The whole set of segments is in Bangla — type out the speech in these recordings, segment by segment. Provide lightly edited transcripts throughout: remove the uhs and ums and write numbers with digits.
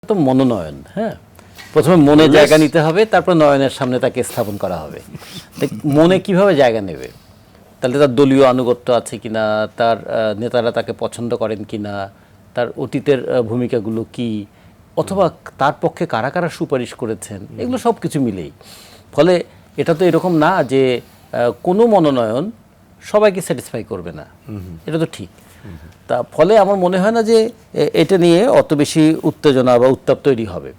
তো মনোনয়ন, হ্যাঁ, প্রথমে মনে জায়গা নিতে হবে, তারপর নয়নের সামনে তাকে স্থাপন করা হবে। মনে কিভাবে জায়গা নেবে? তাহলে তার দলীয় আনুগত্য আছে কিনা, তার নেতারা তাকে পছন্দ করেন কিনা, তার অতীতের ভূমিকাগুলো কি, অথবা তার পক্ষে কারা কারা সুপারিশ করেছেন, এগুলো সব কিছু মিলেই। ফলে এটা তো এরকম না যে কোনো মনোনয়ন সবাইকে স্যাটিসফাই করবে না, এটা তো ঠিক। তা ফলে আমার মনে হয় না যে এটা নিয়ে অত বেশি উত্তেজনা বা উত্তাপ তৈরি হবে।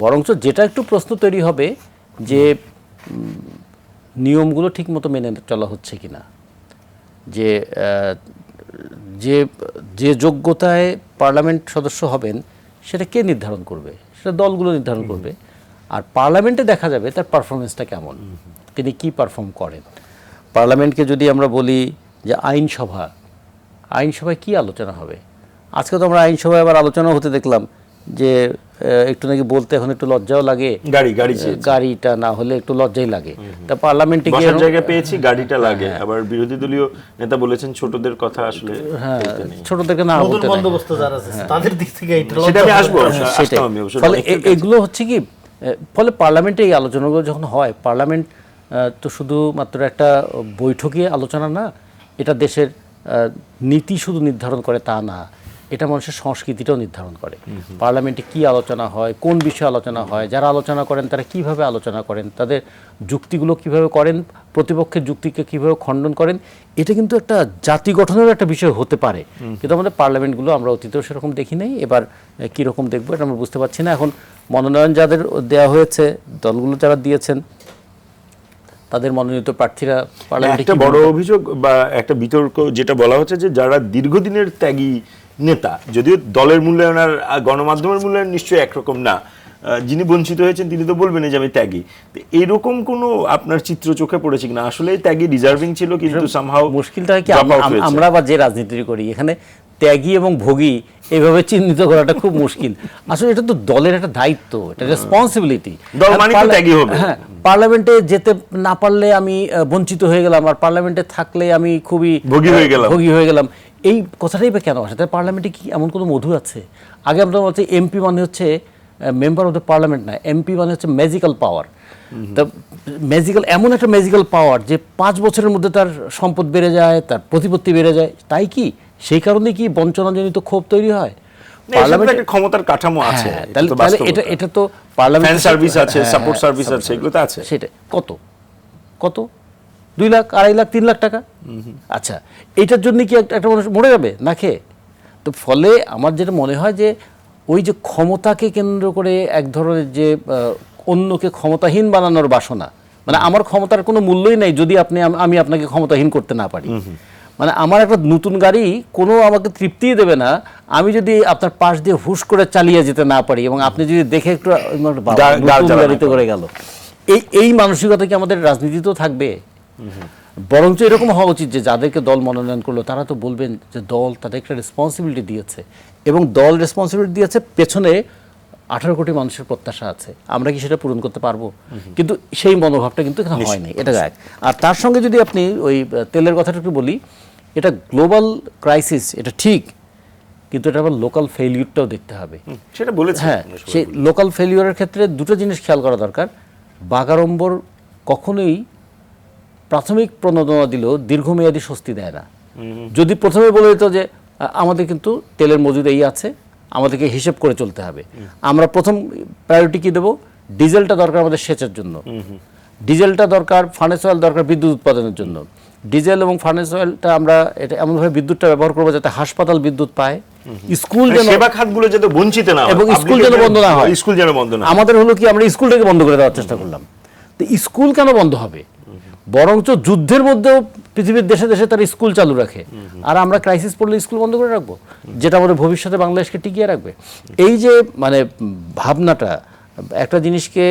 বরঞ্চ যেটা একটু প্রশ্ন তৈরি হবে যে নিয়মগুলো ঠিকমতো মেনে চলা হচ্ছে কিনা, যে যে যে যোগ্যতায় পার্লামেন্ট সদস্য হবেন সেটা কে নির্ধারণ করবে? সেটা দলগুলো নির্ধারণ করবে। আর পার্লামেন্টে দেখা যাবে তার পারফরমেন্সটা কেমন, তিনি কি পারফর্ম করেন। পার্লামেন্টকে যদি আমরা বলি যে আইনসভায় কি আলোচনা হবে? আজকে তো আমরা আইনসভায় আবার আলোচনা হতে দেখলাম যে একটু নাকি বলতে এখন একটু লজ্জাও লাগে, গাড়িটা না হলে একটু লজ্জাই লাগে। তা পার্লামেন্টে গিয়ে জায়গা পেয়েছি, গাড়িটা লাগে। আবার বিরোধী দলীয় নেতা বলেছেন ছোটদের কথা আসলে, হ্যাঁ, ছোটদেরকে না বলতে বন্দোবস্ত যারা আছে তাদের দিক থেকে সেটা আমি আসবো। ফলে এগুলো হচ্ছে কি, ফলে পার্লামেন্টে এই আলোচনাগুলো যখন হয়, পার্লামেন্ট তো শুধুমাত্র একটা বৈঠকে আলোচনা না, এটা দেশের নীতি শুধু নির্ধারণ করে তা না, এটা মানুষের সংস্কৃতিটাও নির্ধারণ করে। পার্লামেন্টে কি আলোচনা হয়, কোন বিষয়ে আলোচনা হয়, যারা আলোচনা করেন তারা কিভাবে আলোচনা করেন, তাদের যুক্তিগুলো কিভাবে করেন, প্রতিপক্ষের যুক্তিকে কিভাবে খণ্ডন করেন, এটা কিন্তু একটা জাতি গঠনের একটা বিষয় হতে পারে। কিন্তু আমাদের পার্লামেন্টগুলো আমরা অতীতেও সেরকম দেখি নাই, এবার কীরকম দেখবো এটা আমরা বুঝতে পারছি না। এখন মনোনয়ন যাদের দেওয়া হয়েছে, দলগুলো যারা দিয়েছেন, তাদের মনোনীত প্রার্থীরা পার্লামেন্টে একটা বড় অভিযোগ বা একটা বিতর্ক যেটা বলা হচ্ছে যে যারা দীর্ঘদিনের ত্যাগী নেতা, যদিও দলের মূল্যায়ন আর গণমাধ্যমের মূল্যায়ন নিশ্চয়ই একরকম না, যিনি বঞ্চিত হয়েছেন তিনি তো বলবেন যে আমি ত্যাগী। এরকম কোনো আপনার চিত্র চোখে পড়েছে কিনা? আসলে ত্যাগী ডিজার্ভিং ছিল, কিন্তু সামহাও মুশকিলটা কি আমরা বা যে রাজনীতি করি এখানে ত্যাগী এবং ভোগী এইভাবে চিহ্নিত করাটা খুব মুশকিল। আসলে এটা তো দলের একটা দায়িত্ব, এটা রেসপন্সিবিলিটি। দল মানে তো ত্যাগী হবে। হ্যাঁ, পার্লামেন্টে যেতে না পারলে আমি বঞ্চিত হয়ে গেলাম, আর পার্লামেন্টে থাকলে আমি খুবই ভোগী হয়ে গেলাম, এই কথাটাই বা কেন আসে? তাই পার্লামেন্টে কি এমন কোনো মধু আছে? আগে আমরা বলছি এমপি মানে হচ্ছে মেম্বার অফ দ্য পার্লামেন্ট না, এমপি মানে হচ্ছে ম্যাজিক্যাল পাওয়ার। তা এমন একটা ম্যাজিক্যাল পাওয়ার যে 5 বছরের মধ্যে তার সম্পদ বেড়ে যায়, তার প্রতিপত্তি বেড়ে যায়। তাই কি সেই কারণে কি বঞ্চনাজনিত ক্ষোভ তৈরি হয়? পার্লামেন্টের ক্ষমতার কাঠামো আছে, তাহলে এটা তো পার্লামেন্ট সার্ভিস আছে, সাপোর্ট সার্ভিস আছে, এগুলো তো আছে। সেটা কত 2 লাখ, 2.5 লাখ, 3 লাখ টাকা। আচ্ছা, এইটার জন্য কি একটা মানুষ মরে যাবে না খেয়ে? তো ফলে আমার যেটা মনে হয় যে ওই যে ক্ষমতাকে কেন্দ্র করে এক ধরনের যে অন্যকে ক্ষমতাহীন বানানোর বাসনা, মানে আমার ক্ষমতার কোনো মূল্যই নাই যদি আমি আপনাকে ক্ষমতাহীন করতে না পারি। মানে আমার একটা নতুন গাড়ি কোনো আমাকে তৃপ্তিই দেবে না আমি যদি আপনার পাশ দিয়ে হুশ করে চালিয়ে যেতে না পারি, এবং আপনি যদি দেখে একটু গাড়িতে করে গেল। এই মানসিকতা কি আমাদের রাজনীতিতেও থাকবে? বরঞ্চ এরকম হওয়া উচিত যে যাদেরকে দল মনোনয়ন করলো তারা তো বলবেন যে দল তাদের একটা রেসপন্সিবিলিটি দিয়েছে, এবং দল রেসপন্সিবিলিটি দিয়েছে, পেছনে 18 কোটি মানুষের প্রত্যাশা আছে, আমরা কি সেটা পূরণ করতে পারবো? কিন্তু সেই মনোভাবটা কিন্তু এখানে হয়নি, এটা এক। আর তার সঙ্গে যদি আপনি ওই তেলের কথাটা একটু বলি, এটা গ্লোবাল ক্রাইসিস, এটা ঠিক, কিন্তু এটা আবার লোকাল ফেলিউরটাও দেখতে হবে। সেটা বলেছে। হ্যাঁ, সেই লোকাল ফেলিউরের ক্ষেত্রে দুটো জিনিস খেয়াল করা দরকার। বাগাড়ম্বর কখনোই প্রাথমিক প্রণোদনা দিলেও দীর্ঘমেয়াদী স্বস্তি দেয় না। যদি প্রথমে বলে দিত যে আমাদের কিন্তু তেলের মজুদ এই আছে, আমাদেরকে হিসেব করে চলতে হবে, আমরা প্রথম প্রায়োরিটি কি দেবো? ডিজেলটা দরকার আমাদের সেচের জন্য, ডিজেলটা দরকার, ফার্নেস অয়েল দরকার বিদ্যুৎ উৎপাদনের জন্য। ডিজেল এবং ফার্নেস অয়েলটা আমরা এটা এমনভাবে বিদ্যুৎটা ব্যবহার করবো যাতে হাসপাতাল বিদ্যুৎ পায়, স্কুল যেন, সেবা খাতগুলো যাতে বঞ্চিত না হয়, এবং স্কুল যেন বন্ধ না হয়। স্কুল যেন বন্ধ না। আমাদের হলো কি, আমরা স্কুলটাকে বন্ধ করে দেওয়ার চেষ্টা করলাম। তো স্কুল কেন বন্ধ হবে? বরঞ্চ যুদ্ধের মধ্যেও পৃথিবীর দেশে দেশে তারা স্কুল চালু রাখে, আর আমরা ক্রাইসিস পড়লে স্কুল বন্ধ করে রাখবো, যেটা আমাদের ভবিষ্যতে বাংলাদেশকে টিকিয়ে রাখবে। এই যে মানে ভাবনাটা, একটা জিনিসকে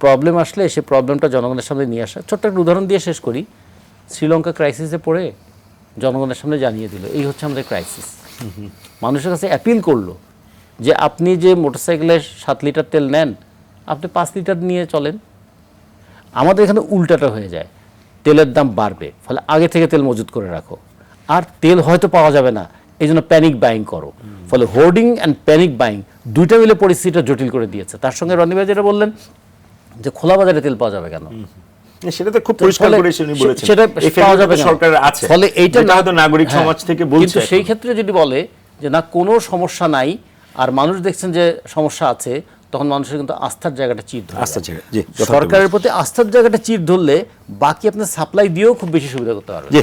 প্রবলেম আসলে সে প্রবলেমটা জনগণের সামনে নিয়ে আসা। ছোট্ট একটা উদাহরণ দিয়ে শেষ করি। শ্রীলঙ্কা ক্রাইসিসে পড়ে জনগণের সামনে জানিয়ে দিল এই হচ্ছে আমাদের ক্রাইসিস। মানুষের কাছে অ্যাপিল করলো যে আপনি যে মোটরসাইকেলে 7 লিটার তেল নেন, আপনি 5 লিটার নিয়ে চলেন। আমাদের এখানে উল্টাটা হয়ে যায়, তেলের দাম বাড়বে, ফলে আগে থেকে তেল মজুত করে রাখো, আর তেল হয়তো পাওয়া যাবে না, এই জন্য প্যানিক বাইং করো। ফলে হোর্ডিং অ্যান্ড প্যানিক বাইং দুইটা মিলে পরিস্থিতিটা জটিল করে দিয়েছে। তার সঙ্গে রনি ভাই যেটা বললেন যে খোলা বাজারে তেল পাওয়া যাবে কেন, সেটা তো খুব পরিষ্কার করে উনি বলেছেন, সেটা এই পাওয়া যাবে ফেসিলিটি না। সরকারের আছে, ফলে এইটা যেটা হয়তো নাগরিক হ্যাঁ, সমাজ থেকে বলছে। কিন্তু সেই ক্ষেত্রে যদি বলে যে না কোনো সমস্যা নাই আর মানুষ দেখছেন যে সমস্যা আছে, তখন মানুষের কিন্তু আস্থার জায়গাটা চির ধরে আস্থার যায়। জায়গা, জি, যথার্থ সরকারের প্রতি আস্থার জায়গাটা চির ধরলে বাকি আপনার সাপ্লাই দিয়েও খুব বেশি সুবিধা করতে পারবে। জি